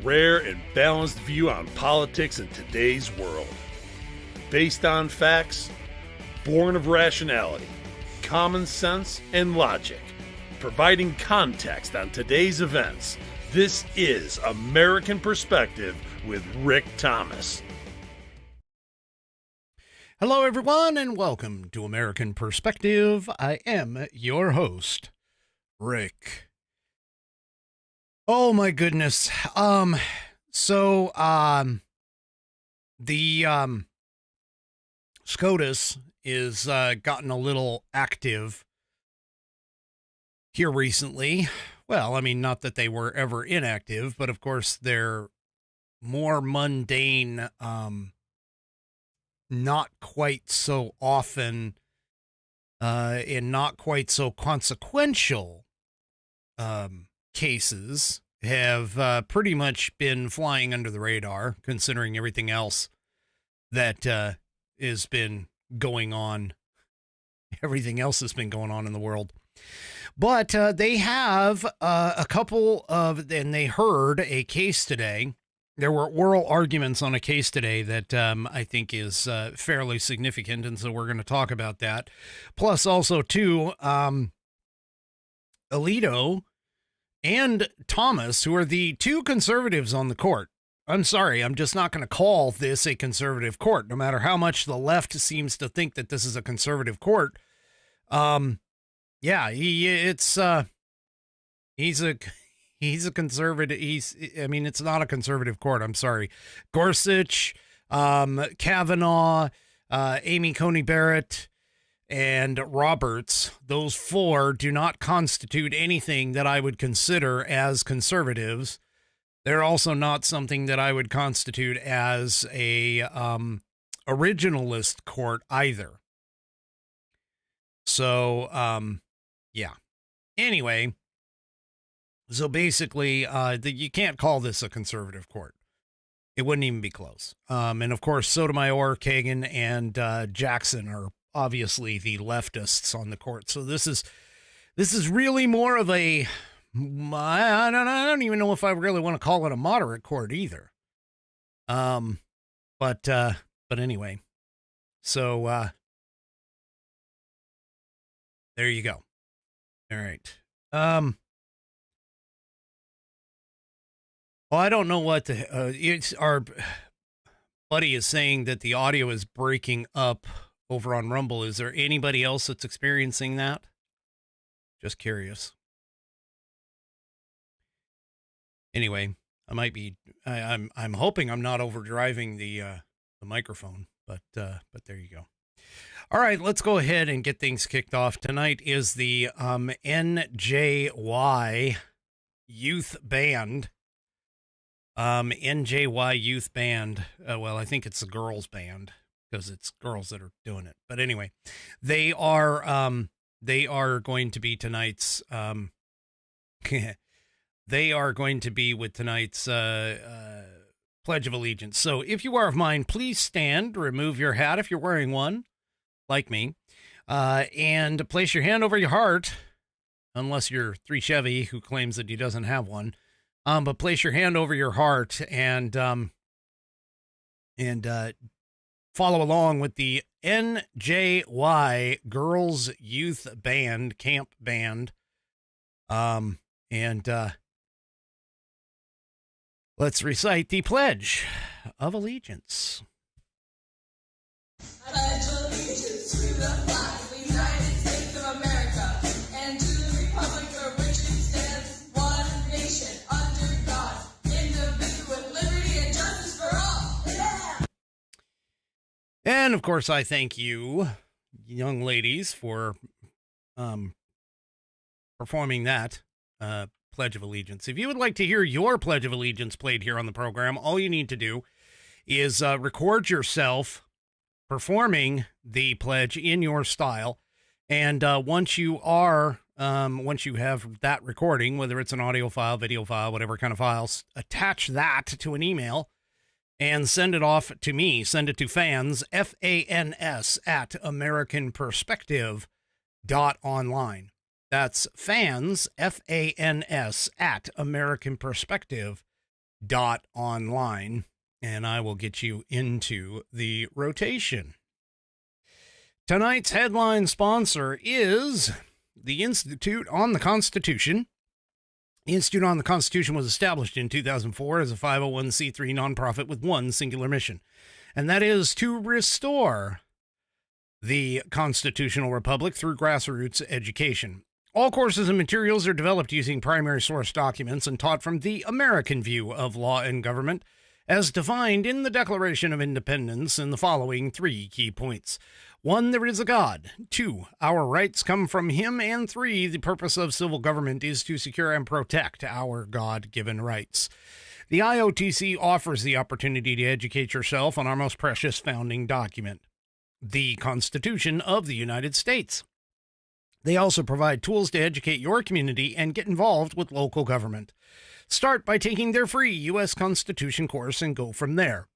rare and balanced view on politics in today's world. Based on facts, born of rationality, common sense, and logic, providing context on today's events, this is American Perspective with Rick Thomas. Hello, everyone, and welcome to American Perspective. I am your host, Rick. Oh, my goodness. The SCOTUS is gotten a little active here recently. Well, I mean, not that they were ever inactive, but of course they're more mundane, not quite so often, and not quite so consequential cases have pretty much been flying under the radar, considering everything else that has been going on. Everything else that's been going on in the world. But they have a couple of, and they heard a case today. There were oral arguments on a case today that I think is fairly significant, and so we're going to talk about that. Plus, also, too, Alito and Thomas, who are the two conservatives on the court. I'm sorry, I'm just not going to call this a conservative court, no matter how much the left seems to think that this is a conservative court. Yeah, he's a conservative. It's not a conservative court. I'm sorry. Gorsuch, Kavanaugh, Amy Coney Barrett, and Roberts, those four do not constitute anything that I would consider as conservatives. They're also not something that I would constitute as a originalist court either. So, yeah. Anyway, so basically, you can't call this a conservative court. It wouldn't even be close. And of course, Sotomayor, Kagan, and Jackson are obviously the leftists on the court. So this is really more of a, I don't even know if I really want to call it a moderate court either. But anyway, so there you go. All right. Well, I don't know what it's our buddy is saying that the audio is breaking up over on Rumble. Is there anybody else that's experiencing that? Just curious. Anyway, I'm hoping I'm not overdriving the microphone, but there you go. All right, let's go ahead and get things kicked off. Tonight is the NJY Youth Band. NJY Youth Band. Well, I think it's a girls' band because it's girls that are doing it. But anyway, they are going to be tonight's. They are going to be with tonight's Pledge of Allegiance. So if you are of mine, please stand, remove your hat if you're wearing one, like me, and place your hand over your heart, unless you're 3 Chevy who claims that he doesn't have one. But place your hand over your heart and follow along with the NJY Girls Youth Band, Camp Band. Let's recite the Pledge of Allegiance. I pledge allegiance to the flag of the United States of America and to the republic for which it stands, one nation, under God, indivisible, with liberty and justice for all. Yeah! And, of course, I thank you, young ladies, for performing that Pledge of Allegiance. If you would like to hear your Pledge of Allegiance played here on the program, all you need to do is record yourself performing the pledge in your style. And once you have that recording, whether it's an audio file, video file, whatever kind of files, attach that to an email and send it off to me. Send it to fans, FANS, at AmericanPerspective.online. That's fans, FANS, at AmericanPerspective.online. Online, and I will get you into the rotation. Tonight's headline sponsor is the Institute on the Constitution. The Institute on the Constitution was established in 2004 as a 501c3 nonprofit with one singular mission, and that is to restore the constitutional republic through grassroots education. All courses and materials are developed using primary source documents and taught from the American view of law and government, as defined in the Declaration of Independence in the following 3 key points. 1, there is a God. 2, our rights come from him. And 3, the purpose of civil government is to secure and protect our God-given rights. The IOTC offers the opportunity to educate yourself on our most precious founding document, the Constitution of the United States. They also provide tools to educate your community and get involved with local government. Start by taking their free U.S. Constitution course and go from there.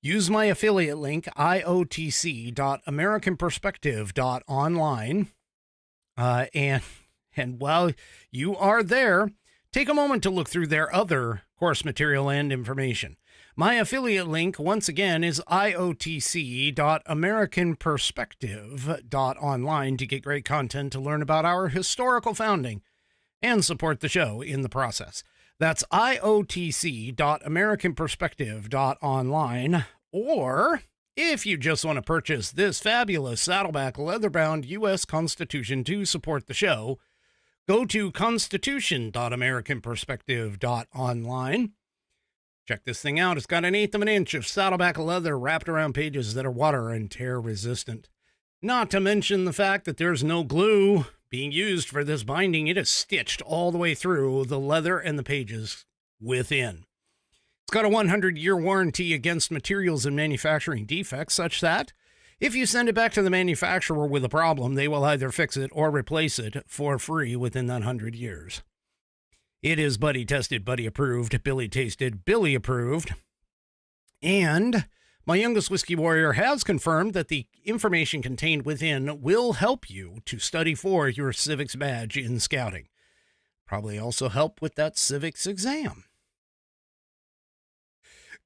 Use my affiliate link, iotc.americanperspective.online. And while you are there, take a moment to look through their other course material and information. My affiliate link, once again, is iotc.americanperspective.online to get great content to learn about our historical founding and support the show in the process. That's iotc.americanperspective.online. Or if you just want to purchase this fabulous Saddleback leather-bound U.S. Constitution to support the show, go to constitution.americanperspective.online. Check this thing out. It's got 1/8 of an inch of Saddleback leather wrapped around pages that are water and tear resistant. Not to mention the fact that there's no glue being used for this binding. It is stitched all the way through the leather and the pages within. It's got a 100-year warranty against materials and manufacturing defects, such that if you send it back to the manufacturer with a problem, they will either fix it or replace it for free within that 100 years. It is buddy tested, buddy approved, Billy tasted, Billy approved. And my youngest whiskey warrior has confirmed that the information contained within will help you to study for your civics badge in scouting. Probably also help with that civics exam.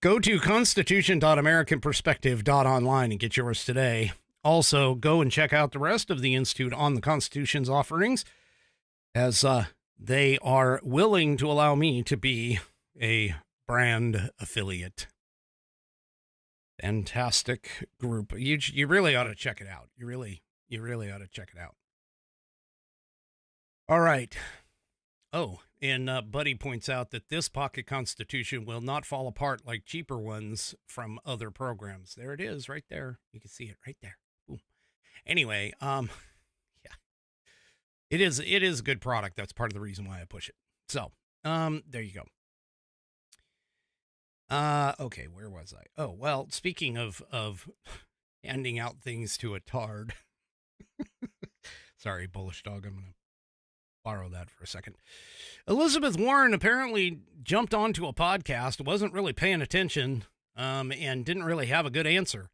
Go to constitution.americanperspective.online and get yours today. Also, go and check out the rest of the Institute on the Constitution's offerings, as they are willing to allow me to be a brand affiliate. Fantastic group. You really ought to check it out. You really ought to check it out. All right. Oh, and Buddy points out that this pocket Constitution will not fall apart like cheaper ones from other programs. There it is, right there. You can see it right there. Ooh. Anyway, yeah, it is a good product. That's part of the reason why I push it. So, there you go. Okay, where was I? Oh, well, speaking of handing out things to a tard. Sorry, bullish dog. I'm going to borrow that for a second. Elizabeth Warren apparently jumped onto a podcast, wasn't really paying attention, and didn't really have a good answer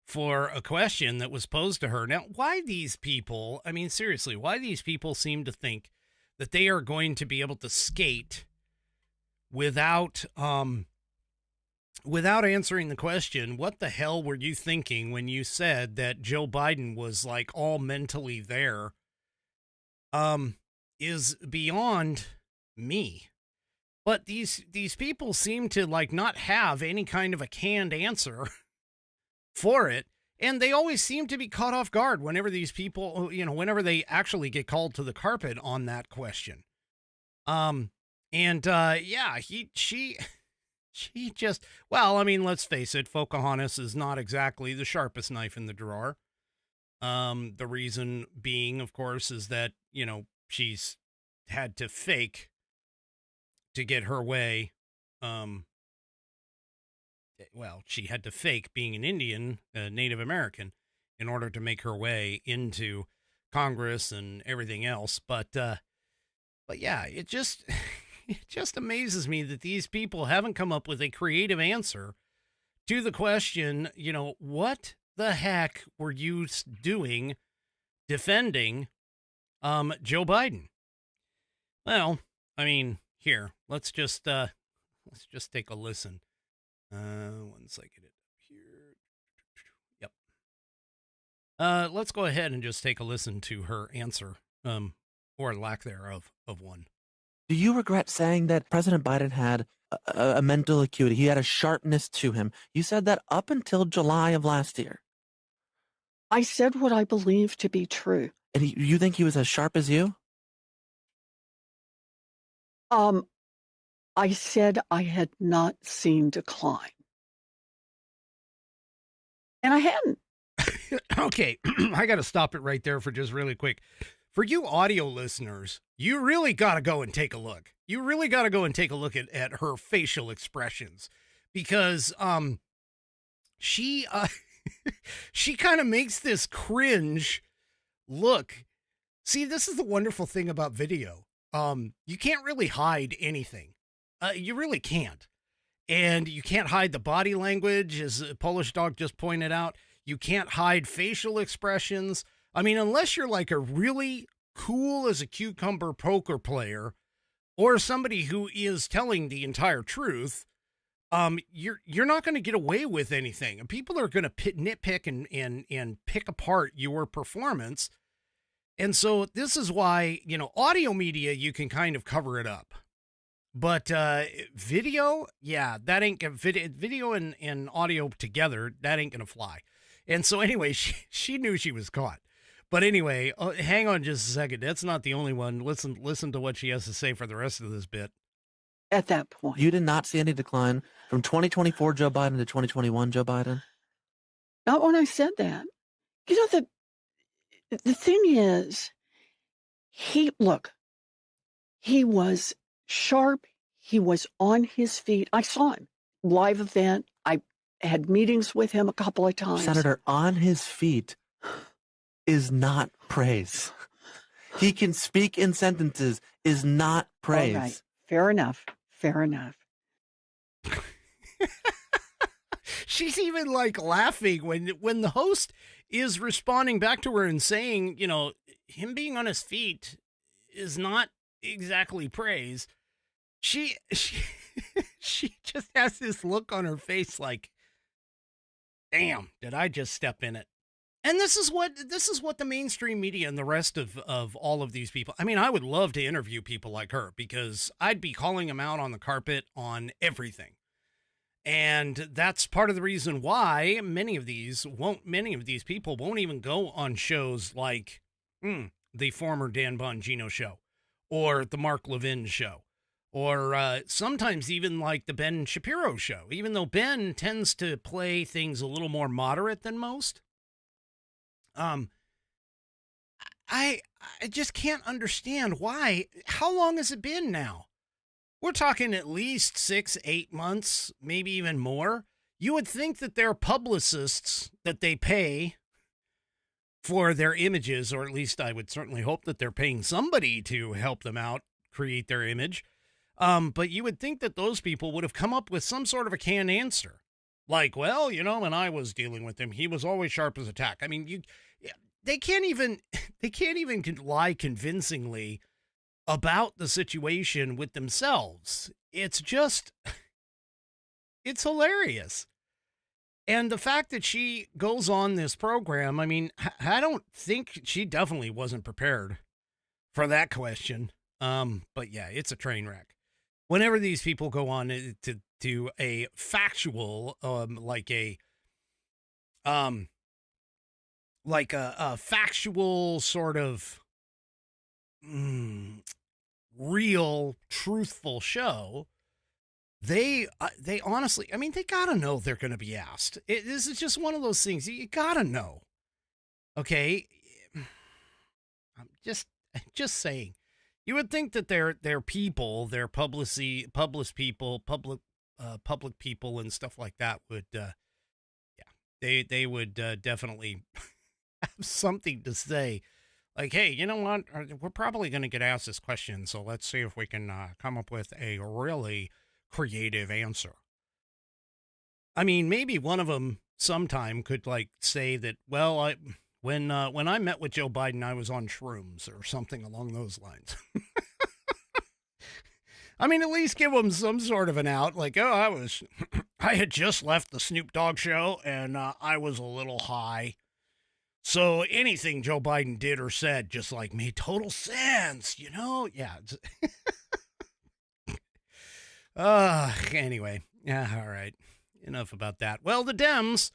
for a question that was posed to her. Now, why these people, I mean, seriously, why these people seem to think that they are going to be able to skate without answering the question, what the hell were you thinking when you said that Joe Biden was like all mentally there, is beyond me. But these people seem to like not have any kind of a canned answer for it. And they always seem to be caught off guard whenever these people, whenever they actually get called to the carpet on that question. She just, well, I mean, let's face it, Pocahontas is not exactly the sharpest knife in the drawer. The reason being, of course, is that, she's had to fake to get her way. She had to fake being an Indian, a Native American, in order to make her way into Congress and everything else. But yeah, it just amazes me that these people haven't come up with a creative answer to the question, what the heck were you doing defending Joe Biden? Well, I mean, here, let's just Let's just take a listen. Once I get it up here. Yep. Let's go ahead and just take a listen to her answer, or lack thereof of one. Do you regret saying that President Biden had a mental acuity? He had a sharpness to him. You said that up until July of last year. I said what I believe to be true. And you think he was as sharp as you? I said I had not seen decline. And I hadn't. Okay, I got to stop it right there for just really quick. For you audio listeners, you really got to go and take a look. You really got to go and take a look at her facial expressions, because she she kind of makes this cringe look. See, this is the wonderful thing about video. You can't really hide anything. You really can't. And you can't hide the body language, as Polish Dog just pointed out. You can't hide facial expressions. I mean, unless you're like a really cool as a cucumber poker player, or somebody who is telling the entire truth, you're not going to get away with anything. And people are going to nitpick and pick apart your performance. And so this is why, audio media, you can kind of cover it up. But video, yeah, that ain't video and audio together, that ain't going to fly. And so anyway, she knew she was caught. But anyway, hang on just a second. That's not the only one. Listen to what she has to say for the rest of this bit. At that point. You did not see any decline from 2024 Joe Biden to 2021 Joe Biden? Not when I said that. The thing is, he was sharp. He was on his feet. I saw him. Live event. I had meetings with him a couple of times. Senator, on his feet is not praise. He can speak in sentences is not praise. All right. Fair enough. Fair enough. She's even like laughing when the host is responding back to her and saying, him being on his feet is not exactly praise. She just has this look on her face like, damn, did I just step in it? And this is what the mainstream media and the rest of all of these people. I mean, I would love to interview people like her, because I'd be calling them out on the carpet on everything. And that's part of the reason why many of these people won't even go on shows like the former Dan Bongino show, or the Mark Levin show, or sometimes even like the Ben Shapiro show, even though Ben tends to play things a little more moderate than most. I just can't understand why. How long has it been now? We're talking at least 6-8 months, maybe even more. You would think that their publicists that they pay for their images, or at least I would certainly hope that they're paying somebody to help them out create their image. But you would think that those people would have come up with some sort of a canned answer. Like, well, when I was dealing with him, he was always sharp as a tack. I mean, they can't even lie convincingly about the situation with themselves. It's hilarious. And the fact that she goes on this program, I mean, I don't think she definitely wasn't prepared for that question. But yeah, it's a train wreck. Whenever these people go on to a factual, like a factual sort of real, truthful show, they honestly, I mean, they gotta know they're going to be asked. This is just one of those things you gotta know. Okay, I'm just saying. You would think that their people, their public people and stuff like that would, they would definitely have something to say. Like, hey, you know what? We're probably going to get asked this question, so let's see if we can come up with a really creative answer. I mean, maybe one of them sometime could like say that, well, when I met with Joe Biden, I was on shrooms or something along those lines. I mean, at least give them some sort of an out. Like, oh, I had just left the Snoop Dogg show and I was a little high. So anything Joe Biden did or said just like made total sense, you know? Yeah. Anyway. Yeah, all right. Enough about that. Well, the Dems,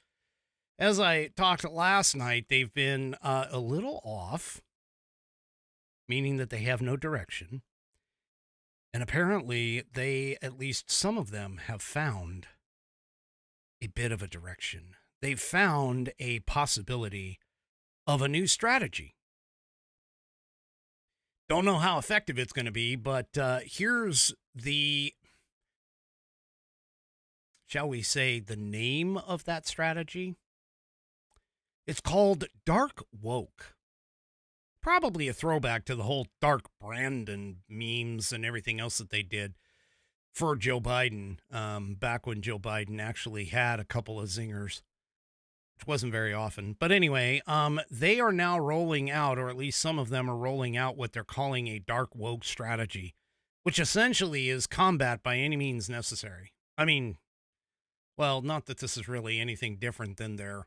as I talked last night, they've been a little off, meaning that they have no direction. And apparently they, at least some of them, have found a bit of a direction. They've found a possibility of a new strategy. Don't know how effective it's going to be, but here's the, shall we say, the name of that strategy. It's called Dark Woke. Probably a throwback to the whole dark brand and memes and everything else that they did for Joe Biden, back when Joe Biden actually had a couple of zingers, which wasn't very often. But anyway, they are now rolling out, or at least some of them are rolling out, what they're calling a dark woke strategy, which essentially is combat by any means necessary. I mean, well, not that this is really anything different than their,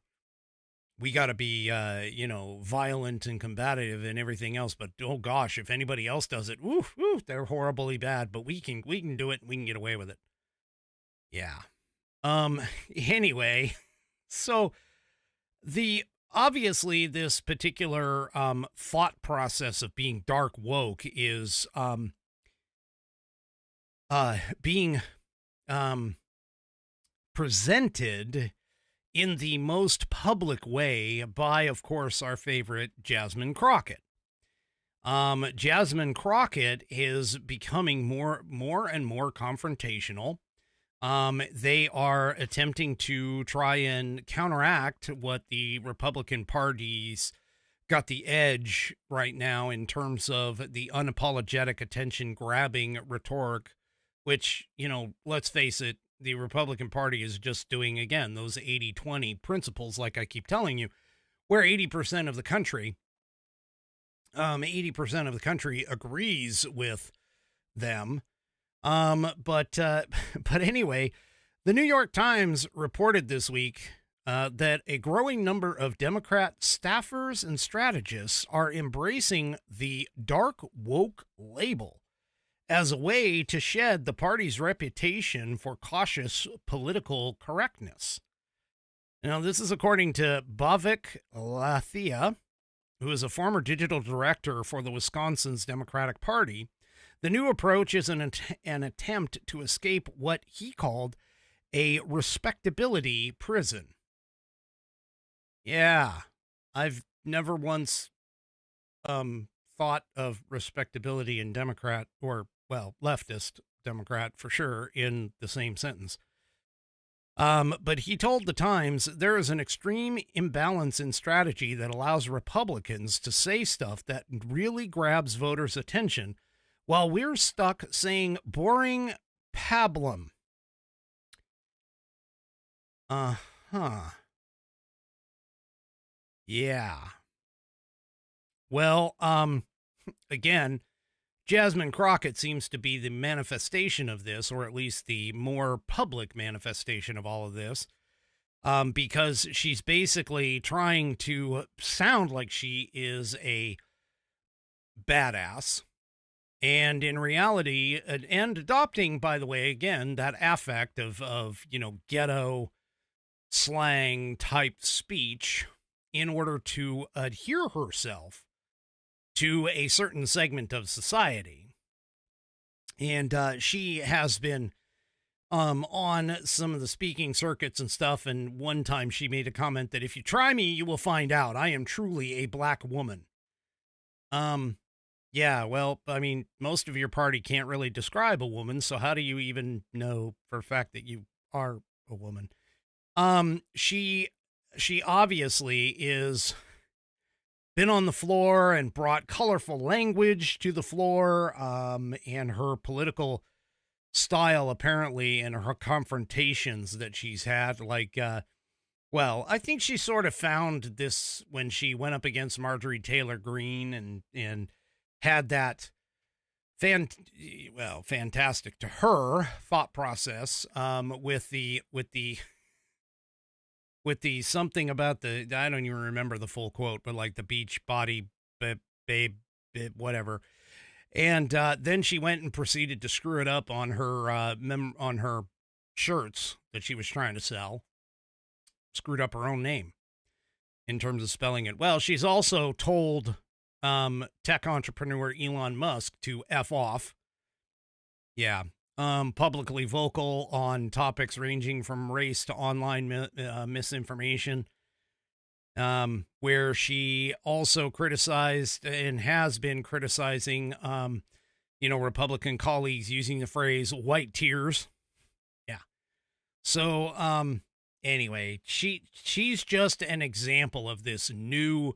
we got to be, violent and combative and everything else. But, oh, gosh, if anybody else does it, they're horribly bad. But we can do it and we can get away with it. Yeah. Anyway, so obviously this particular thought process of being dark woke is being presented in the most public way by, of course, our favorite Jasmine Crockett. Jasmine Crockett is becoming more and more confrontational. They are attempting to try and counteract what the Republican Party's got the edge right now in terms of the unapologetic attention-grabbing rhetoric, which, let's face it, the Republican Party is just doing, again, those 80-20 principles, like I keep telling you, where 80% of the country agrees with them. But anyway, the New York Times reported this week that a growing number of Democrat staffers and strategists are embracing the dark woke label as a way to shed the party's reputation for cautious political correctness. Now, this is according to Bhavik Lathia, who is a former digital director for the Wisconsin's Democratic Party. The new approach is an attempt to escape what he called a respectability prison. Yeah, I've never once thought of respectability and Democrat, or, well, leftist Democrat for sure, in the same sentence. But he told the Times there is an extreme imbalance in strategy that allows Republicans to say stuff that really grabs voters' attention while we're stuck saying boring pablum. Yeah. Well, again, Jasmine Crockett seems to be the manifestation of this, or at least the more public manifestation of all of this, because she's basically trying to sound like she is a badass. And in reality, and adopting, by the way, again, that affect of ghetto slang type speech in order to adhere herself to a certain segment of society. And she has been on some of the speaking circuits and stuff. And one time she made a comment that if you try me, you will find out I am truly a black woman. Yeah, well, I mean, most of your party can't really describe a woman, so how do you even know for a fact that you are a woman? She obviously is been on the floor and brought colorful language to the floor, and her political style, apparently, and her confrontations that she's had, like, well, I think she sort of found this when she went up against Marjorie Taylor Greene and had that fantastic to her thought process, with the something about the, I don't even remember the full quote, but like the beach body, babe, whatever. And then she went and proceeded to screw it up on her on her shirts that she was trying to sell. Screwed up her own name in terms of spelling it. Well, she's also told tech entrepreneur Elon Musk to F off. Yeah. Publicly vocal on topics ranging from race to online misinformation, where she also criticized and has been criticizing, Republican colleagues using the phrase white tears. Yeah. So, anyway, she's just an example of this new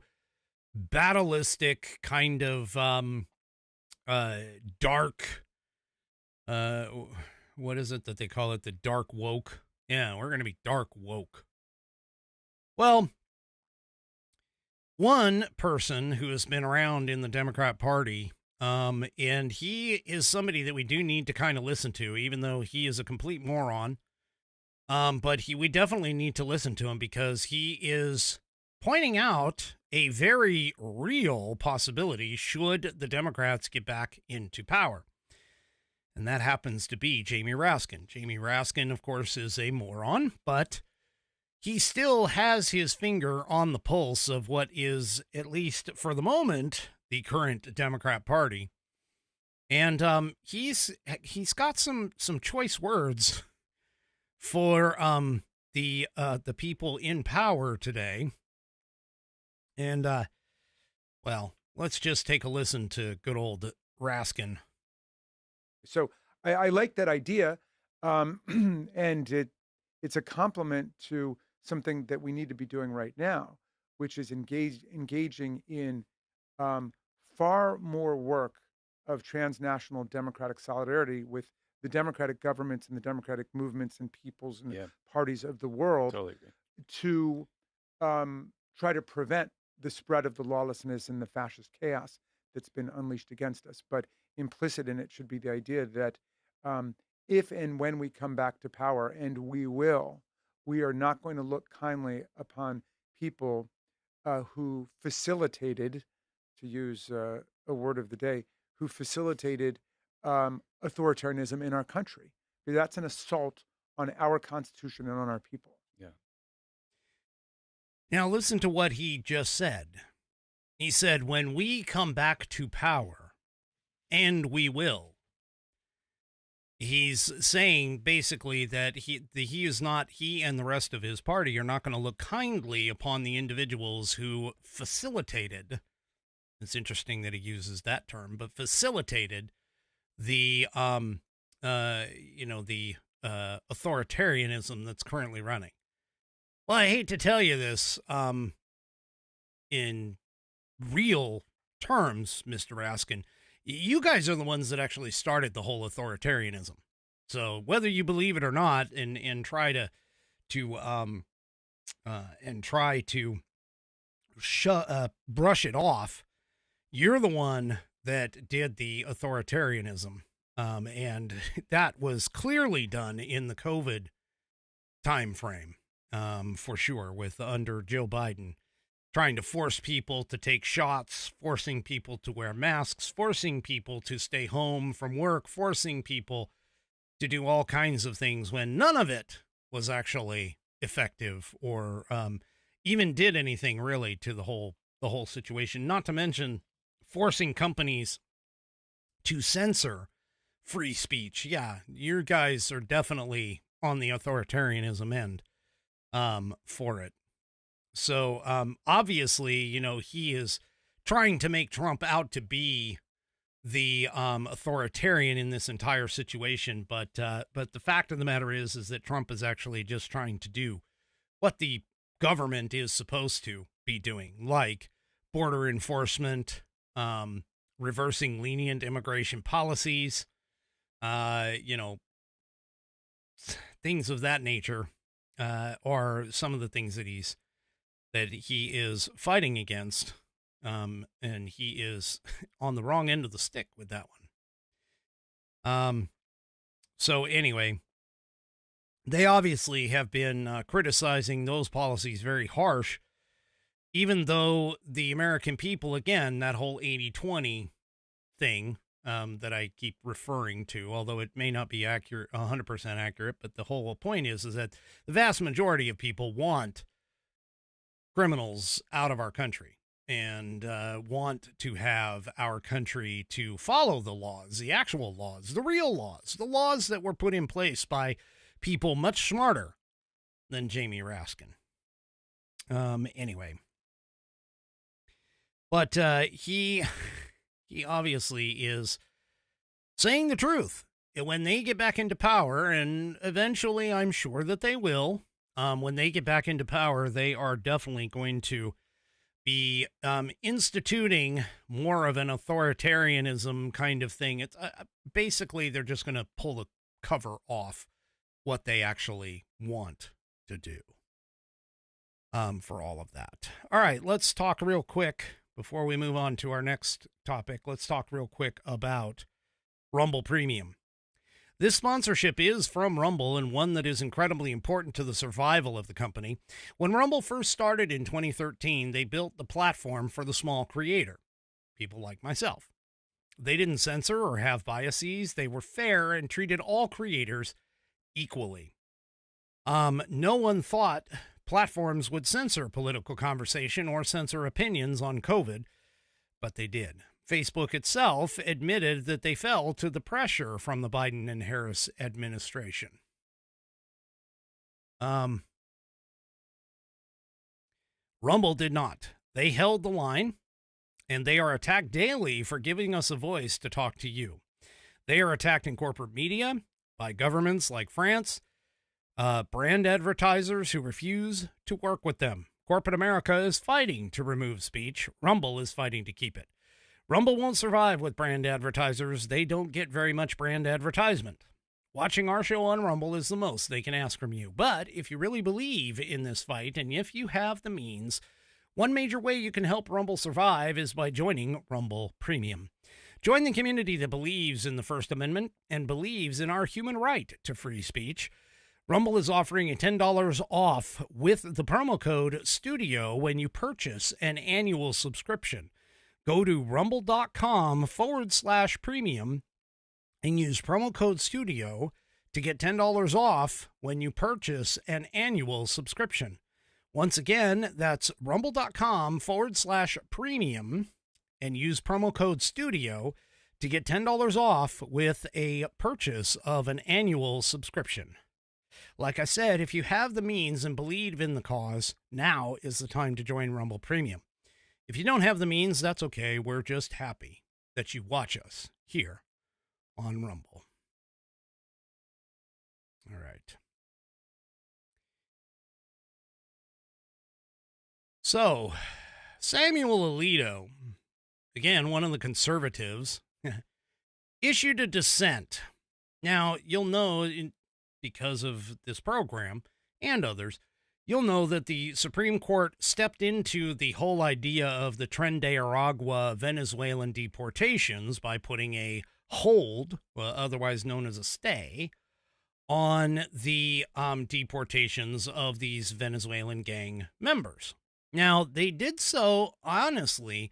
battleistic kind of, dark, what is it that they call it? The dark woke. Yeah, we're going to be dark woke. Well, one person who has been around in the Democrat Party, and he is somebody that we do need to kind of listen to, even though he is a complete moron. But we definitely need to listen to him because he is pointing out a very real possibility should the Democrats get back into power. And that happens to be Jamie Raskin. Jamie Raskin, of course, is a moron, but he still has his finger on the pulse of what is, at least for the moment, the current Democrat Party. And he's got some choice words for the people in power today. And well, let's just take a listen to good old Raskin. So I like that idea, and it's a compliment to something that we need to be doing right now, which is engaging in far more work of transnational democratic solidarity with the democratic governments and the democratic movements and peoples and parties of the world. Totally agree. To try to prevent the spread of the lawlessness and the fascist chaos that's been unleashed against us. But implicit in it should be the idea that if and when we come back to power, and we will, we are not going to look kindly upon people who facilitated, to use a word of the day, who facilitated authoritarianism in our country. That's an assault on our Constitution and on our people. Yeah. Now listen to what he just said. He said, when we come back to power, and we will. He's saying basically that he and the rest of his party are not going to look kindly upon the individuals who facilitated. It's interesting that he uses that term, but facilitated the authoritarianism that's currently running. Well, I hate to tell you this, in real terms, Mr. Raskin, you guys are the ones that actually started the whole authoritarianism. So whether you believe it or not, and try to brush it off, you're the one that did the authoritarianism. And that was clearly done in the COVID time frame, for sure, with under Joe Biden. Trying to force people to take shots, forcing people to wear masks, forcing people to stay home from work, forcing people to do all kinds of things when none of it was actually effective or even did anything really to the whole situation. Not to mention forcing companies to censor free speech. Yeah, you guys are definitely on the authoritarianism end for it. So, obviously, he is trying to make Trump out to be the authoritarian in this entire situation. But the fact of the matter is that Trump is actually just trying to do what the government is supposed to be doing, like border enforcement, reversing lenient immigration policies, things of that nature, are some of the things that he is fighting against, and he is on the wrong end of the stick with that one. So anyway, they obviously have been criticizing those policies very harsh, even though the American people, again, that whole 80-20 thing that I keep referring to, although it may not be accurate, 100% accurate, but the whole point is that the vast majority of people want criminals out of our country and want to have our country to follow the laws, the actual laws, the real laws, the laws that were put in place by people much smarter than Jamie Raskin. Anyway. But he obviously is saying the truth. When they get back into power, and eventually I'm sure that they will, when they get back into power, they are definitely going to be instituting more of an authoritarianism kind of thing. It's basically they're just going to pull the cover off what they actually want to do for all of that. All right, let's talk real quick before we move on to our next topic. Let's talk real quick about Rumble Premium. This sponsorship is from Rumble and one that is incredibly important to the survival of the company. When Rumble first started in 2013, they built the platform for the small creator, people like myself. They didn't censor or have biases. They were fair and treated all creators equally. No one thought platforms would censor political conversation or censor opinions on COVID, but they did. Facebook itself admitted that they fell to the pressure from the Biden and Harris administration. Rumble did not. They held the line, and they are attacked daily for giving us a voice to talk to you. They are attacked in corporate media by governments like France, brand advertisers who refuse to work with them. Corporate America is fighting to remove speech. Rumble is fighting to keep it. Rumble won't survive with brand advertisers. They don't get very much brand advertisement. Watching our show on Rumble is the most they can ask from you. But if you really believe in this fight, and if you have the means, one major way you can help Rumble survive is by joining Rumble Premium. Join the community that believes in the First Amendment and believes in our human right to free speech. Rumble is offering a $10 off with the promo code STUDIO when you purchase an annual subscription. Go to rumble.com/premium and use promo code STUDIO to get $10 off when you purchase an annual subscription. Once again, that's rumble.com/premium and use promo code STUDIO to get $10 off with a purchase of an annual subscription. Like I said, if you have the means and believe in the cause, now is the time to join Rumble Premium. If you don't have the means, that's okay. We're just happy that you watch us here on Rumble. All right. So, Samuel Alito, again, one of the conservatives, issued a dissent. Now, you'll know, because of this program and others, you'll know that the Supreme Court stepped into the whole idea of the Tren de Aragua Venezuelan deportations by putting a hold, otherwise known as a stay, on the deportations of these Venezuelan gang members. Now, they did so, honestly,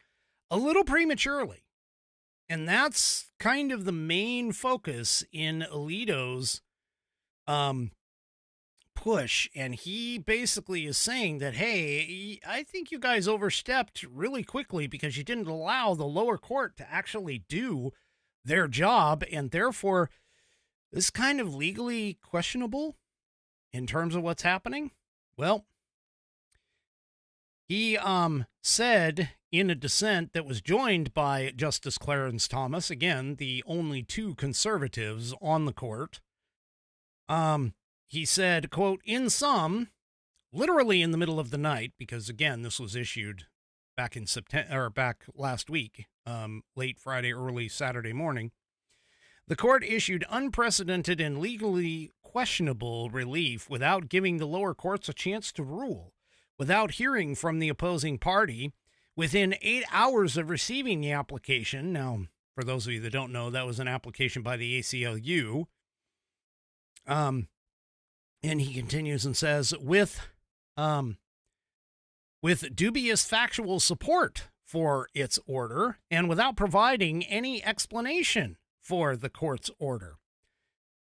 a little prematurely. And that's kind of the main focus in Alito's push, and he basically is saying that, hey, I think you guys overstepped really quickly because you didn't allow the lower court to actually do their job, and therefore this is kind of legally questionable in terms of what's happening. Well, he said in a dissent that was joined by Justice Clarence Thomas, again, the only two conservatives on the court, he said, quote, in sum, literally in the middle of the night, because again, this was issued back in September, or back last week, late Friday, early Saturday morning, the court issued unprecedented and legally questionable relief without giving the lower courts a chance to rule, without hearing from the opposing party within 8 hours of receiving the application. Now, For those of you that don't know, that was an application by the ACLU. And he continues and says, with dubious factual support for its order and without providing any explanation for the court's order.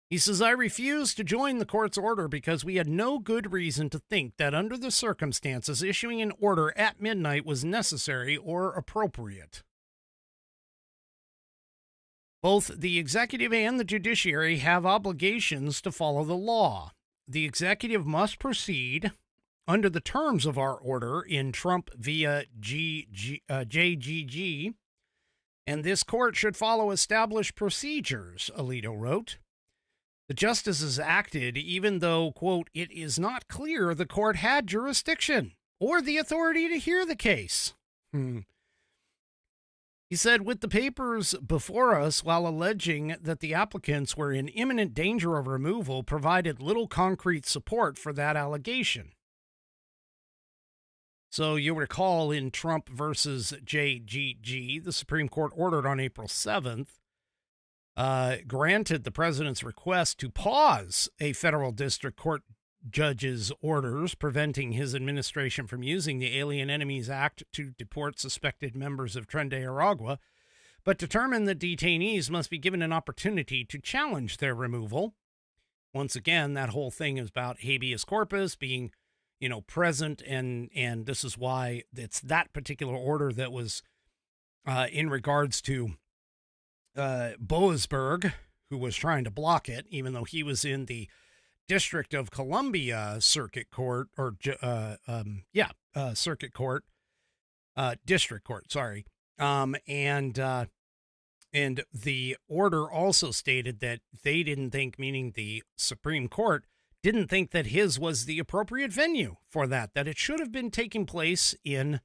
He says, I refuse to join the court's order because we had no good reason to think that under the circumstances, issuing an order at midnight was necessary or appropriate. Both the executive and the judiciary have obligations to follow the law. The executive must proceed under the terms of our order in Trump via JGG, and this court should follow established procedures, Alito wrote. The justices acted even though, quote, it is not clear the court had jurisdiction or the authority to hear the case. He said, with the papers before us, while alleging that the applicants were in imminent danger of removal, provided little concrete support for that allegation. So you'll recall in Trump versus JGG, the Supreme Court ordered on April 7th, granted the president's request to pause a federal district court judge's orders preventing his administration from using the Alien Enemies Act to deport suspected members of Tren de Aragua, but determined that detainees must be given an opportunity to challenge their removal. Once again, that whole thing is about habeas corpus being, present, and this is why it's that particular order that was in regards to Boasberg, who was trying to block it, even though he was in the District of Columbia Circuit Court, or Circuit Court, District Court, sorry. And the order also stated that they didn't think, meaning the Supreme Court, didn't think that his was the appropriate venue for that it should have been taking place in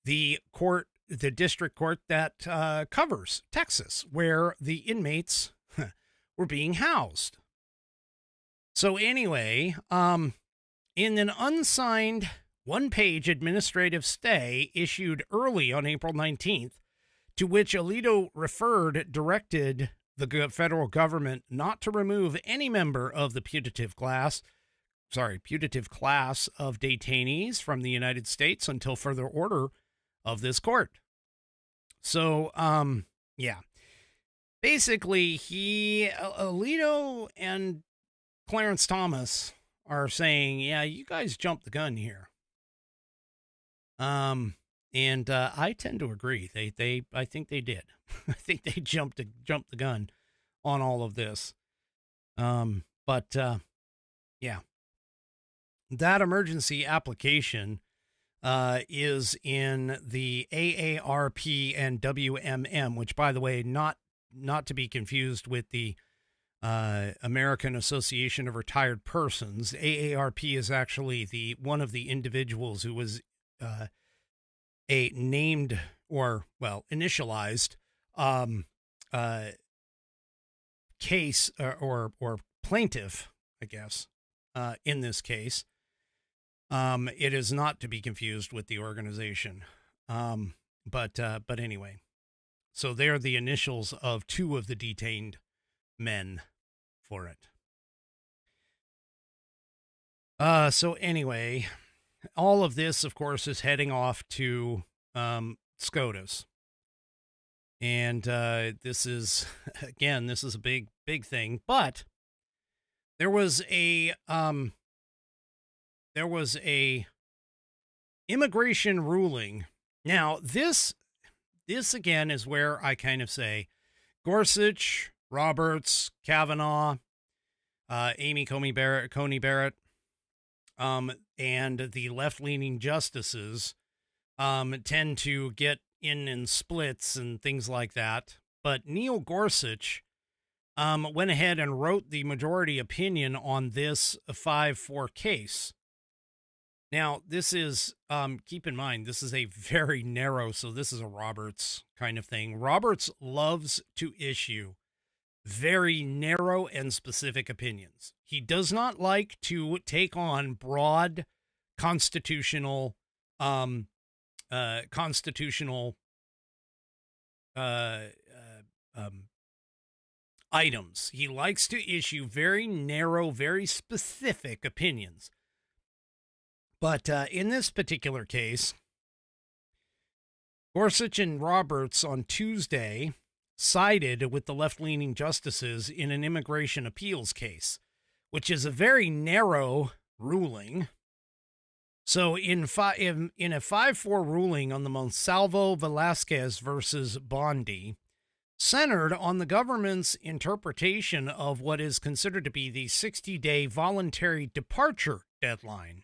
the court, the district court that covers Texas, where the inmates were being housed. So anyway, in an unsigned one-page administrative stay issued early on April 19th, to which Alito directed the federal government not to remove any member of the putative class of detainees from the United States until further order of this court. So, basically Alito and Clarence Thomas are saying, you guys jumped the gun here. And I tend to agree. I think they did. I think they jumped the gun on all of this. That emergency application is in the AARP and WMM, which, by the way, not to be confused with the American Association of Retired Persons. AARP is actually one of the individuals who was a named initialized case or plaintiff, I guess, in this case. It is not to be confused with the organization. But anyway, so they're the initials of two of the detained men for it. So anyway, all of this, of course, is heading off to SCOTUS. And this is a big thing. But there was a immigration ruling. Now, this again is where I kind of say Gorsuch, Roberts, Kavanaugh, Amy Coney Barrett, and the left-leaning justices tend to get in splits and things like that. But Neil Gorsuch went ahead and wrote the majority opinion on this 5-4 case. Now, this is, keep in mind, this is a very narrow, so this is a Roberts kind of thing. Roberts loves to issue very narrow and specific opinions. He does not like to take on broad constitutional items. He likes to issue very narrow, very specific opinions. But in this particular case, Gorsuch and Roberts on Tuesday sided with the left-leaning justices in an immigration appeals case, which is a very narrow ruling. So in a 5-4 ruling on the Monsalvo Velasquez versus Bondi, centered on the government's interpretation of what is considered to be the 60-day voluntary departure deadline,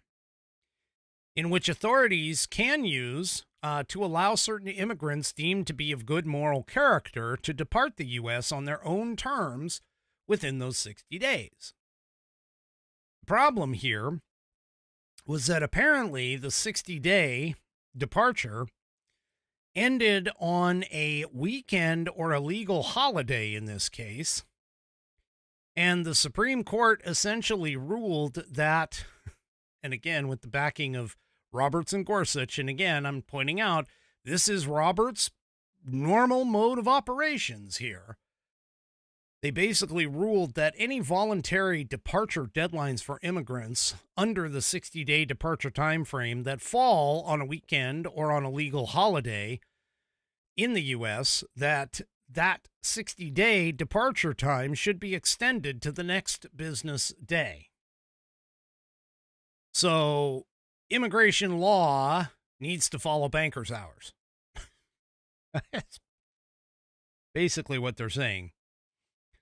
in which authorities can use to allow certain immigrants deemed to be of good moral character to depart the U.S. on their own terms within those 60 days. The problem here was that apparently the 60-day departure ended on a weekend or a legal holiday in this case, and the Supreme Court essentially ruled that, and again with the backing of Roberts and Gorsuch, and again I'm pointing out this is Roberts' normal mode of operations here. They basically ruled that any voluntary departure deadlines for immigrants under the 60-day departure time frame that fall on a weekend or on a legal holiday in the U.S., that 60-day departure time should be extended to the next business day. So immigration law needs to follow banker's hours. That's basically what they're saying.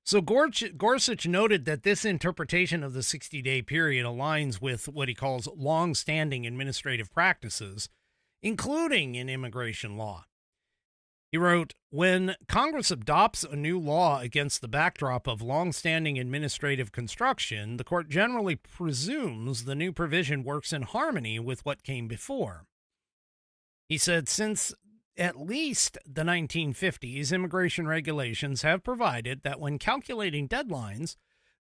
So Gorsuch noted that this interpretation of the 60-day period aligns with what he calls long-standing administrative practices, including in immigration law. He wrote, "When Congress adopts a new law against the backdrop of long-standing administrative construction, the court generally presumes the new provision works in harmony with what came before." He said, since at least the 1950s, immigration regulations have provided that when calculating deadlines,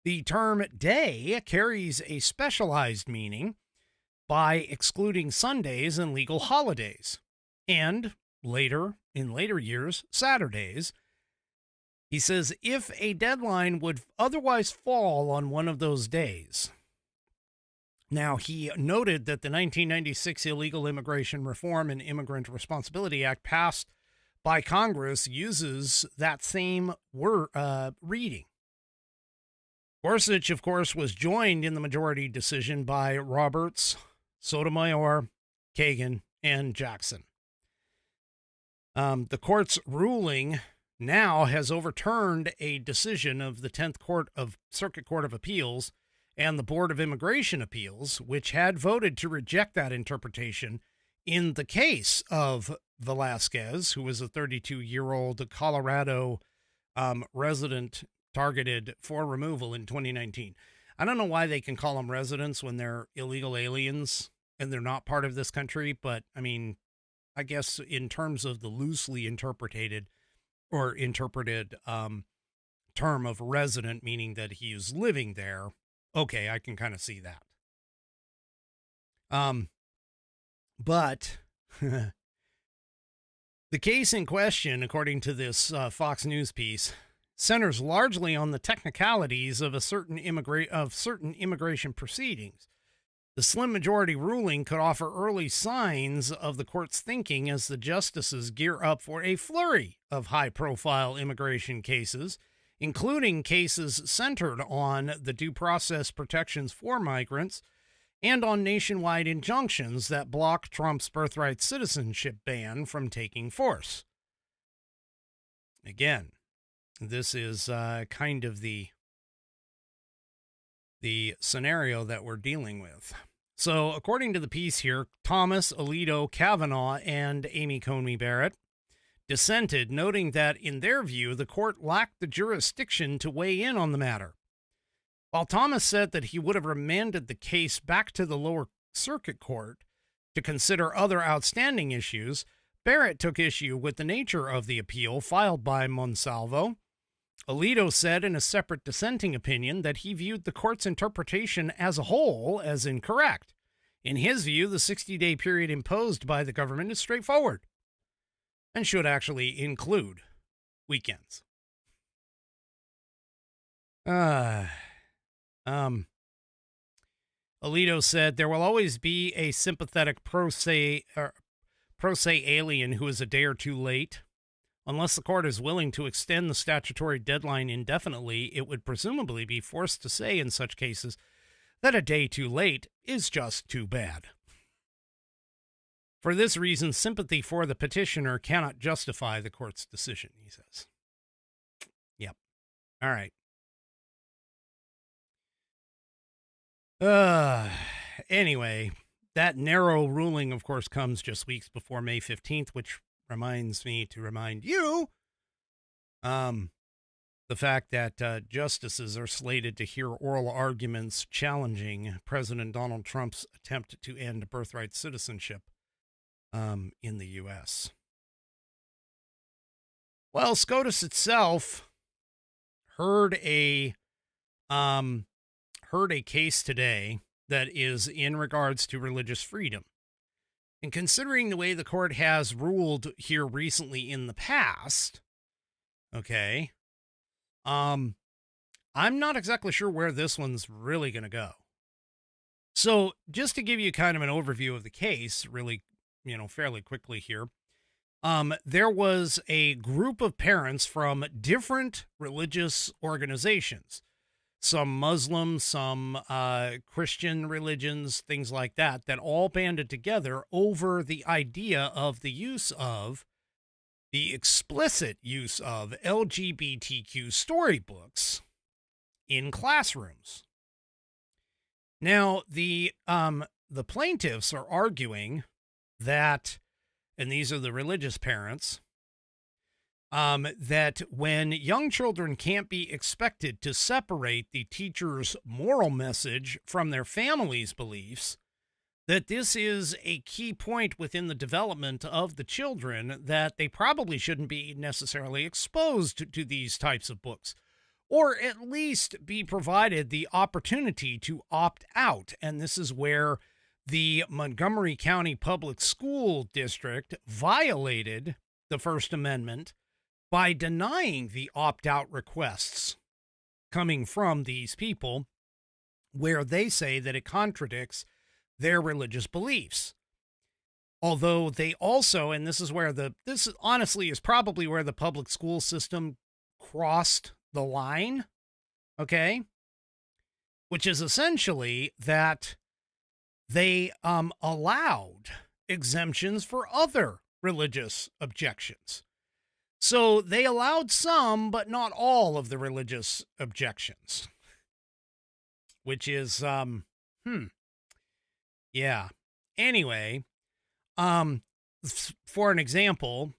the term day carries a specialized meaning by excluding Sundays and legal holidays, and in later years, Saturdays. He says, if a deadline would otherwise fall on one of those days. Now, he noted that the 1996 Illegal Immigration Reform and Immigrant Responsibility Act passed by Congress uses that same reading. Gorsuch, of course, was joined in the majority decision by Roberts, Sotomayor, Kagan, and Jackson. The court's ruling now has overturned a decision of the 10th Circuit Court of Appeals and the Board of Immigration Appeals, which had voted to reject that interpretation in the case of Velasquez, who was a 32-year-old Colorado resident targeted for removal in 2019. I don't know why they can call them residents when they're illegal aliens and they're not part of this country, but I mean, I guess in terms of the loosely interpreted term of resident, meaning that he is living there, okay, I can kind of see that. But the case in question, according to this Fox News piece, centers largely on the technicalities of certain immigration proceedings. The slim majority ruling could offer early signs of the court's thinking as the justices gear up for a flurry of high-profile immigration cases, including cases centered on the due process protections for migrants and on nationwide injunctions that block Trump's birthright citizenship ban from taking force. Again, this is kind of the scenario that we're dealing with. So, according to the piece here, Thomas, Alito, Kavanaugh, and Amy Coney Barrett dissented, noting that, in their view, the court lacked the jurisdiction to weigh in on the matter. While Thomas said that he would have remanded the case back to the lower circuit court to consider other outstanding issues, Barrett took issue with the nature of the appeal filed by Monsalvo. Alito said in a separate dissenting opinion that he viewed the court's interpretation as a whole as incorrect. In his view, the 60-day period imposed by the government is straightforward and should actually include weekends. Alito said there will always be a sympathetic pro se alien who is a day or two late. Unless the court is willing to extend the statutory deadline indefinitely, it would presumably be forced to say in such cases that a day too late is just too bad. For this reason, sympathy for the petitioner cannot justify the court's decision, he says. Yep. All right. Anyway, that narrow ruling, of course, comes just weeks before May 15th, which reminds me to remind you the fact that justices are slated to hear oral arguments challenging President Donald Trump's attempt to end birthright citizenship in the U.S. Well, SCOTUS itself heard a case today that is in regards to religious freedom. And considering the way the court has ruled here recently in the past, okay, I'm not exactly sure where this one's really going to go. So just to give you kind of an overview of the case, really, fairly quickly here, there was a group of parents from different religious organizations, some Muslim, some Christian religions, things like that, that all banded together over the idea of the explicit use of LGBTQ storybooks in classrooms. Now, the plaintiffs are arguing that, and these are the religious parents, that when young children can't be expected to separate the teacher's moral message from their family's beliefs, that this is a key point within the development of the children, that they probably shouldn't be necessarily exposed to these types of books, or at least be provided the opportunity to opt out. And this is where the Montgomery County Public School District violated the First Amendment by denying the opt-out requests coming from these people, where they say that it contradicts their religious beliefs. Although they also, and this is where this honestly is probably where the public school system crossed the line, okay? Which is essentially that they allowed exemptions for other religious objections. So they allowed some, but not all of the religious objections, which is, yeah. Anyway, for an example,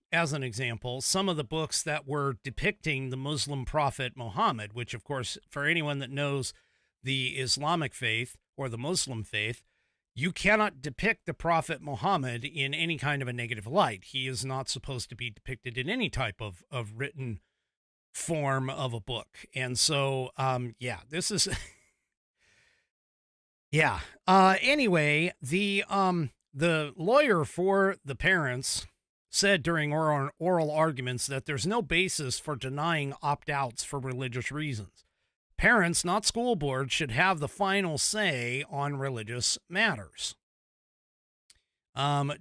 some of the books that were depicting the Muslim prophet Muhammad, which, of course, for anyone that knows the Islamic faith or the Muslim faith, you cannot depict the prophet Muhammad in any kind of a negative light. He is not supposed to be depicted in any type of written form of a book. And so, yeah, this is, yeah. Anyway, the lawyer for the parents said during oral arguments that there's no basis for denying opt-outs for religious reasons. Parents, not school boards, should have the final say on religious matters.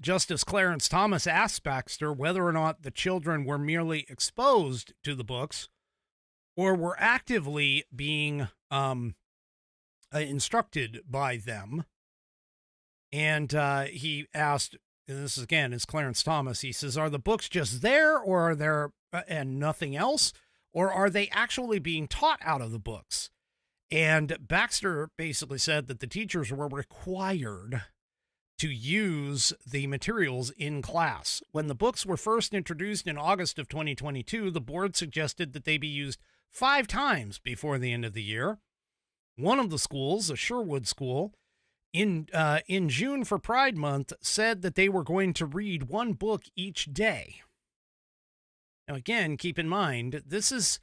Justice Clarence Thomas asked Baxter whether or not the children were merely exposed to the books or were actively being instructed by them. And he asked, and this again is Clarence Thomas, he says, are the books just there, or are there and nothing else? Or are they actually being taught out of the books? And Baxter basically said that the teachers were required to use the materials in class. When the books were first introduced in August of 2022, the board suggested that they be used 5 times before the end of the year. One of the schools, a Sherwood school, in June for Pride Month, said that they were going to read 1 book each day. Now, again, keep in mind, this is,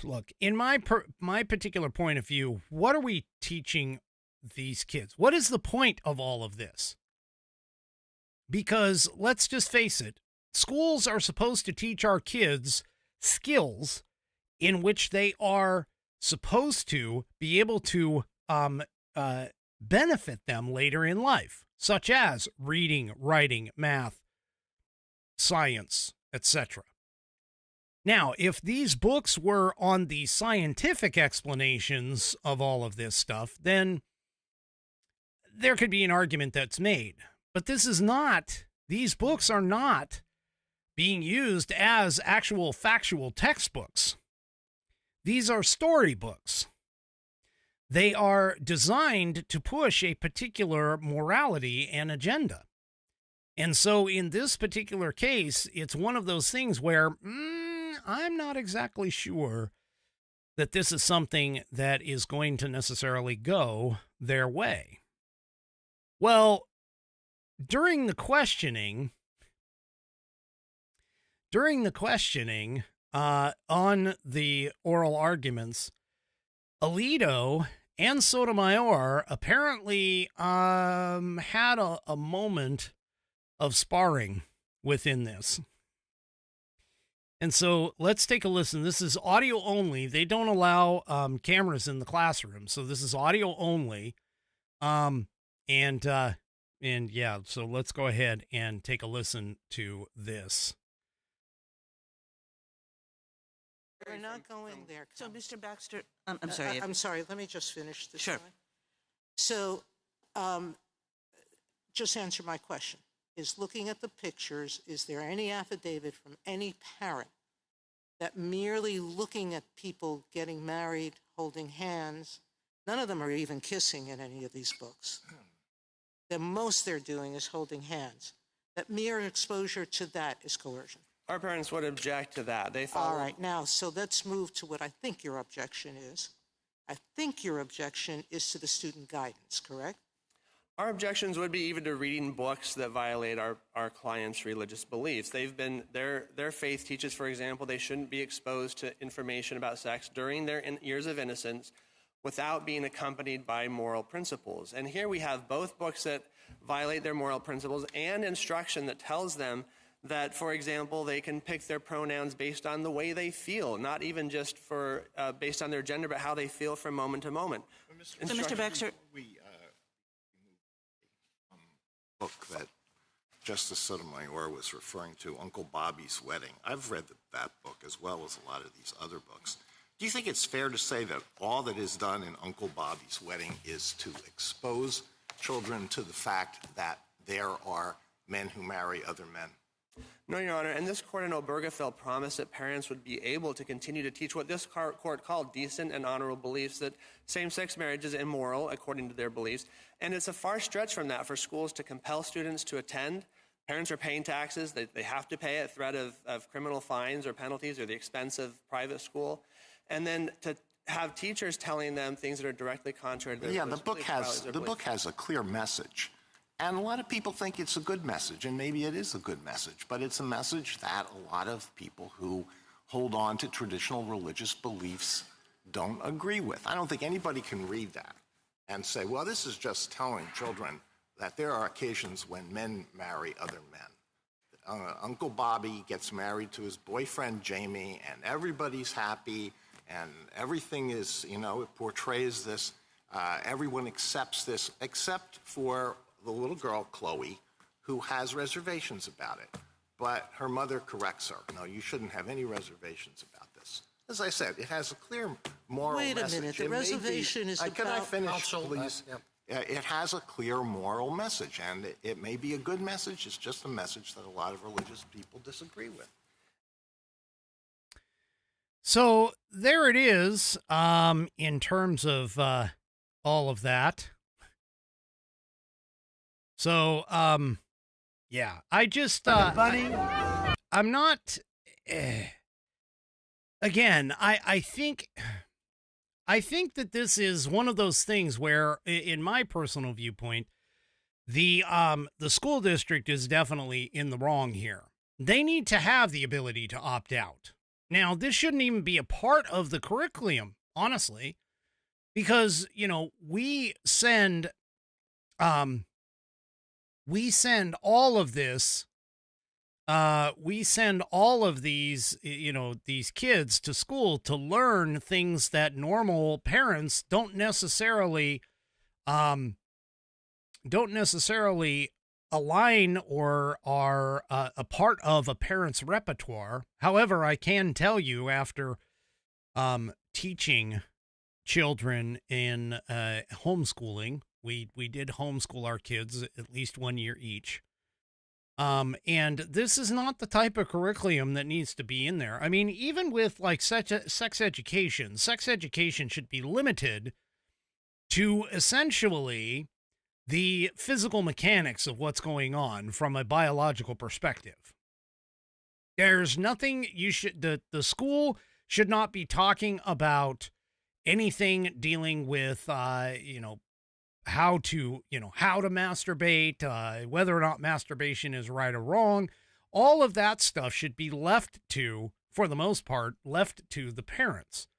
look, in my particular point of view, what are we teaching these kids? What is the point of all of this? Because let's just face it, schools are supposed to teach our kids skills in which they are supposed to be able to benefit them later in life, such as reading, writing, math, science, etc. Now, if these books were on the scientific explanations of all of this stuff, then there could be an argument that's made. But this is not, these books are not being used as actual factual textbooks. These are storybooks. They are designed to push a particular morality and agenda. And so in this particular case, it's one of those things where I'm not exactly sure that this is something that is going to necessarily go their way. Well, during the questioning on the oral arguments, Alito and Sotomayor apparently had a moment of sparring within this. And so let's take a listen. This is audio only. They don't allow cameras in the classroom, so this is audio only. And yeah, so let's go ahead and take a listen to this. We're not going there. So, Mr. Baxter, I'm sorry. I'm sorry. Let me just finish this. Sure. Line. So, just answer my question. Is looking at the pictures, is there any affidavit from any parent that merely looking at people getting married, holding hands, none of them are even kissing in any of these books. The most they're doing is holding hands. That mere exposure to that is coercion. Our parents would object to that. They follow. All right, now, so let's move to what I think your objection is. I think your objection is to the student guidance, correct? Our objections would be even to reading books that violate our clients' religious beliefs. They've been, their faith teaches, for example, they shouldn't be exposed to information about sex during their years of innocence without being accompanied by moral principles. And here we have both books that violate their moral principles and instruction that tells them that, for example, they can pick their pronouns based on the way they feel, not even just for based on their gender, but how they feel from moment to moment. So, Mr. Baxter, book that Justice Sotomayor was referring to, Uncle Bobby's Wedding. I've read that book as well as a lot of these other books. Do you think it's fair to say that all that is done in Uncle Bobby's Wedding is to expose children to the fact that there are men who marry other men? No, Your Honor, and this court in Obergefell promised that parents would be able to continue to teach what this court called decent and honorable beliefs, that same-sex marriage is immoral according to their beliefs. And it's a far stretch from that for schools to compel students to attend. Parents are paying taxes. They have to pay at threat of criminal fines or penalties or the expense of private school. And then to have teachers telling them things that are directly contrary to their Yeah, beliefs. the book has a clear message. And a lot of people think it's a good message, and maybe it is a good message, but it's a message that a lot of people who hold on to traditional religious beliefs don't agree with. I don't think anybody can read that and say, well, this is just telling children that there are occasions when men marry other men. Uncle Bobby gets married to his boyfriend Jamie, and everybody's happy, and everything is, it portrays this, everyone accepts this, except for the little girl, Chloe, who has reservations about it. But her mother corrects her. No, you shouldn't have any reservations about this. As I said, it has a clear moral message. Wait a minute, the reservation is about... Can I finish, please? It has a clear moral message, and it may be a good message. It's just a message that a lot of religious people disagree with. So there it is, in terms of all of that. So, yeah, I just, I'm not, again, I think that this is one of those things where, in my personal viewpoint, the school district is definitely in the wrong here. They need to have the ability to opt out. Now, this shouldn't even be a part of the curriculum, honestly, because, we send all of this we send all of these, these kids to school to learn things that normal parents don't necessarily align or are a part of a parent's repertoire. However, I can tell you, after teaching children in homeschooling, we did homeschool our kids at least 1 year each. And this is not the type of curriculum that needs to be in there. I mean, even with like sex education should be limited to essentially the physical mechanics of what's going on from a biological perspective. There's nothing the school should not be talking about anything dealing with, how to masturbate, whether or not masturbation is right or wrong. All of that stuff should be left to, for the most part, left to the parents.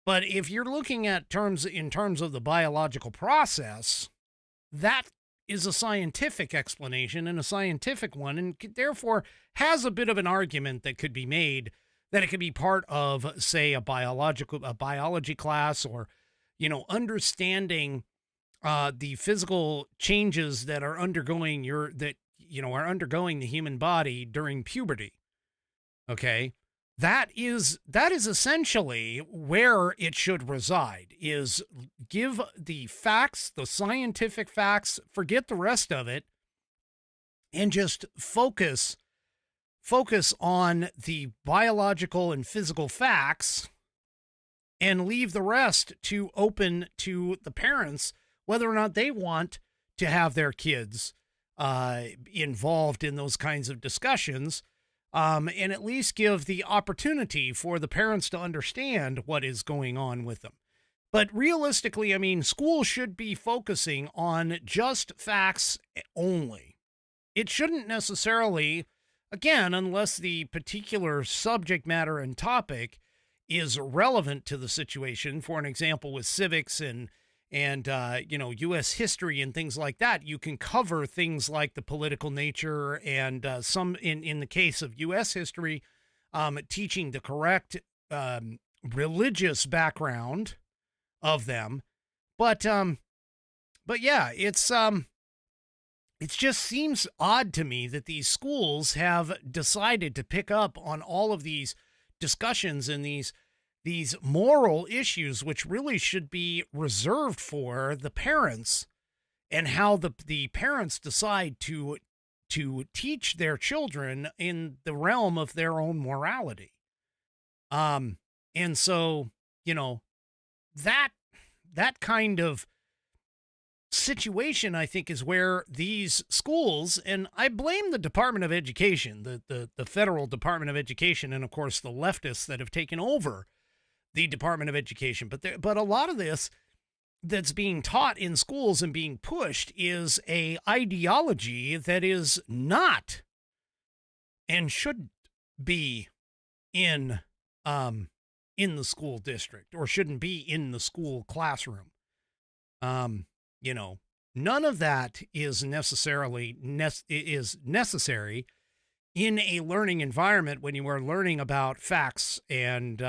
But if you're looking at in terms of the biological process, that is a scientific explanation, and a scientific one, and therefore has a bit of an argument that could be made that it could be part of, say, a biology class, or, understanding the physical changes that are undergoing the human body during puberty. Okay. That is essentially where it should reside, is give the facts, the scientific facts, forget the rest of it, and just focus on the biological and physical facts, and leave the rest open to the parents, whether or not they want to have their kids involved in those kinds of discussions. And at least give the opportunity for the parents to understand what is going on with them. But realistically, I mean, school should be focusing on just facts only. It shouldn't necessarily, again, unless the particular subject matter and topic is relevant to the situation. For an example, with civics and U.S. history and things like that, you can cover things like the political nature and some, in the case of U.S. history, teaching the correct religious background of them. But yeah, it just seems odd to me that these schools have decided to pick up on all of these discussions and these moral issues, which really should be reserved for the parents, and how the parents decide to teach their children in the realm of their own morality. And so, that kind of situation, I think, is where these schools, and I blame the Department of Education, the federal Department of Education, and of course the leftists that have taken over the Department of Education. But a lot of this that's being taught in schools and being pushed is a ideology that is not and should be in the school district, or shouldn't be in the school classroom. None of that is necessarily necessary in a learning environment when you are learning about facts and,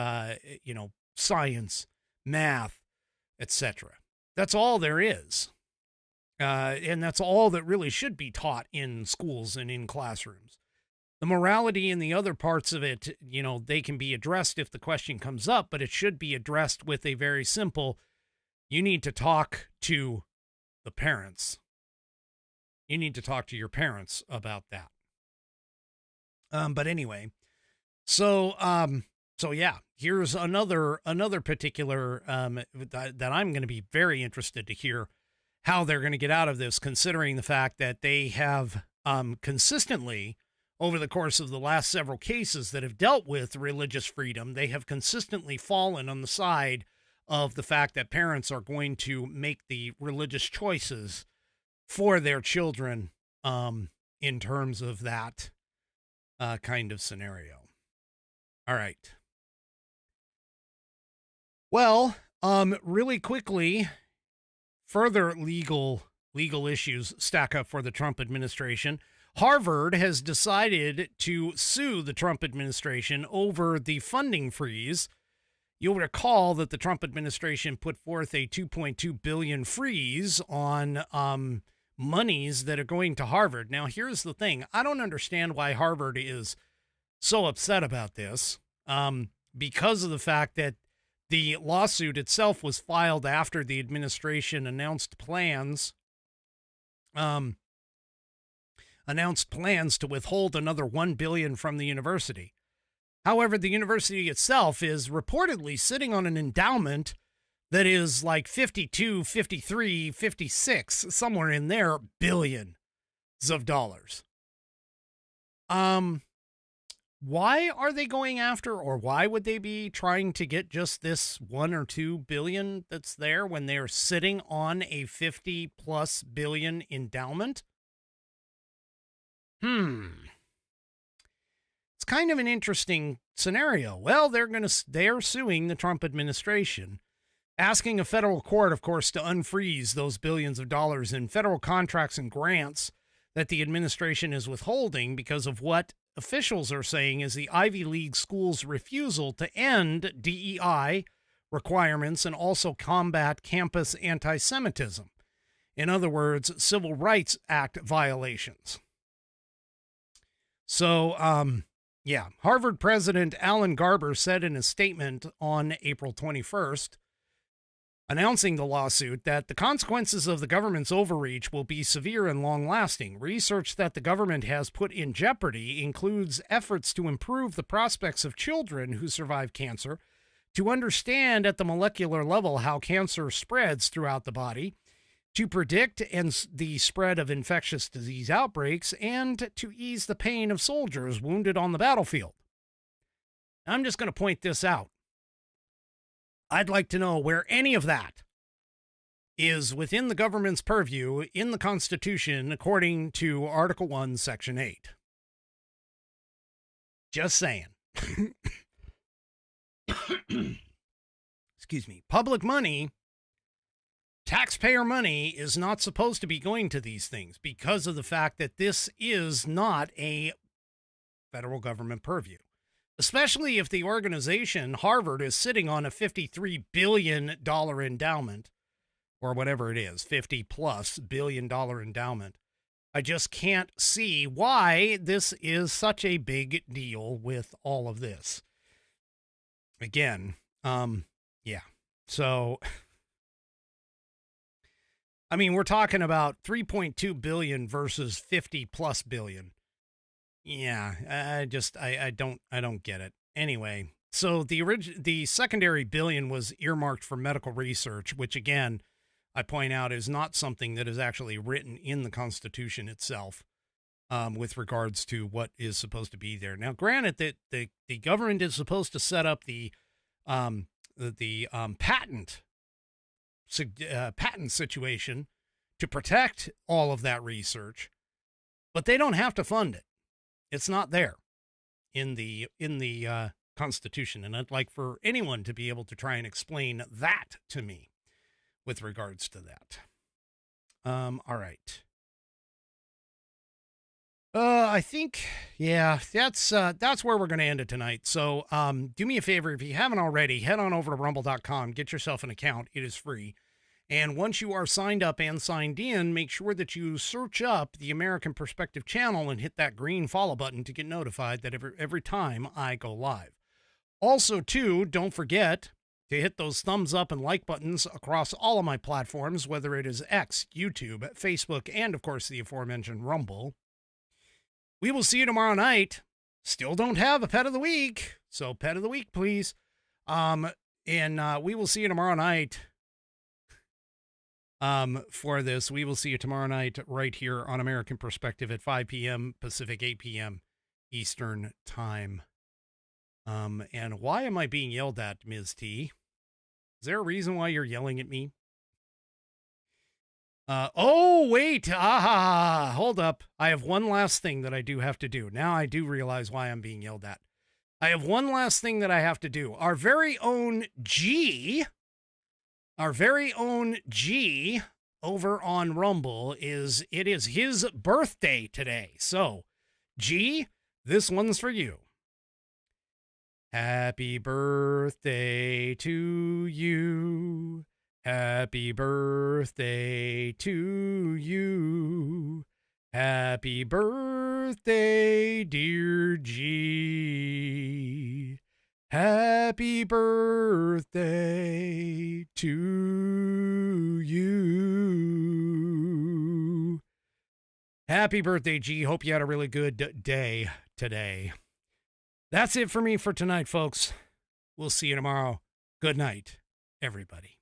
science, math, etc. That's all there is. And that's all that really should be taught in schools and in classrooms. The morality and the other parts of it, they can be addressed if the question comes up, but it should be addressed with a very simple, you need to talk to the parents. You need to talk to your parents about that. But anyway, so yeah, here's another particular that I'm going to be very interested to hear how they're going to get out of this, considering the fact that they have consistently, over the course of the last several cases that have dealt with religious freedom, they have consistently fallen on the side of the fact that parents are going to make the religious choices for their children in terms of that kind of scenario. All right. Well, really quickly, further legal issues stack up for the Trump administration. Harvard has decided to sue the Trump administration over the funding freeze. You'll recall that the Trump administration put forth a $2.2 billion freeze on monies that are going to Harvard. Now, here's the thing. I don't understand why Harvard is so upset about this, because of the fact that the lawsuit itself was filed after the administration announced plans to withhold another $1 billion from the university. However, the university itself is reportedly sitting on an endowment that is like 52, 53, 56, somewhere in there, billions of dollars. Why are they going after, or why would they be trying to get just this 1 or 2 billion that's there when they're sitting on a 50+ billion endowment? It's kind of an interesting scenario. Well, they're suing the Trump administration, asking a federal court, of course, to unfreeze those billions of dollars in federal contracts and grants that the administration is withholding because of what officials are saying is the Ivy League schools' refusal to end DEI requirements and also combat campus anti-Semitism. In other words, Civil Rights Act violations. So, Harvard President Alan Garber said in a statement on April 21st, announcing the lawsuit, that the consequences of the government's overreach will be severe and long-lasting. Research that the government has put in jeopardy includes efforts to improve the prospects of children who survive cancer, to understand at the molecular level how cancer spreads throughout the body, to predict the spread of infectious disease outbreaks, and to ease the pain of soldiers wounded on the battlefield. I'm just going to point this out. I'd like to know where any of that is within the government's purview in the Constitution, according to Article 1, Section 8. Just saying. Excuse me. Public money, taxpayer money, is not supposed to be going to these things because of the fact that this is not a federal government purview. Especially if the organization, Harvard, is sitting on a $53 billion endowment, or whatever it is, $50+ billion endowment. I just can't see why this is such a big deal with all of this. Again, So, I mean, we're talking about 3.2 billion versus 50+ billion. Yeah, I don't get it. Anyway, so the secondary billion was earmarked for medical research, which again, I point out is not something that is actually written in the Constitution itself, with regards to what is supposed to be there. Now, granted that the government is supposed to set up the patent situation to protect all of that research, but they don't have to fund it. It's not there in the Constitution, and I'd like for anyone to be able to try and explain that to me with regards to that. All right. I think, that's where we're going to end it tonight. So do me a favor, if you haven't already, head on over to rumble.com, get yourself an account. It is free. And once you are signed up and signed in, make sure that you search up the American Perspective channel and hit that green follow button to get notified that every time I go live. Also, too, don't forget to hit those thumbs up and like buttons across all of my platforms, whether it is X, YouTube, Facebook, and, of course, the aforementioned Rumble. We will see you tomorrow night. Still don't have a pet of the week, so pet of the week, please. And we will see you tomorrow night. For this, we will see you tomorrow night right here on American Perspective at 5 p.m. Pacific, 8 p.m. Eastern Time. And why am I being yelled at, Ms. T? Is there a reason why you're yelling at me? Oh, wait. Hold up. I have one last thing that I do have to do. Now I do realize why I'm being yelled at. I have one last thing that I have to do. Our very own G over on Rumble is his birthday today. So, G, this one's for you. Happy birthday to you. Happy birthday to you. Happy birthday, dear G. Happy birthday to you. Happy birthday, G. Hope you had a really good day today. That's it for me for tonight, folks. We'll see you tomorrow. Good night, everybody.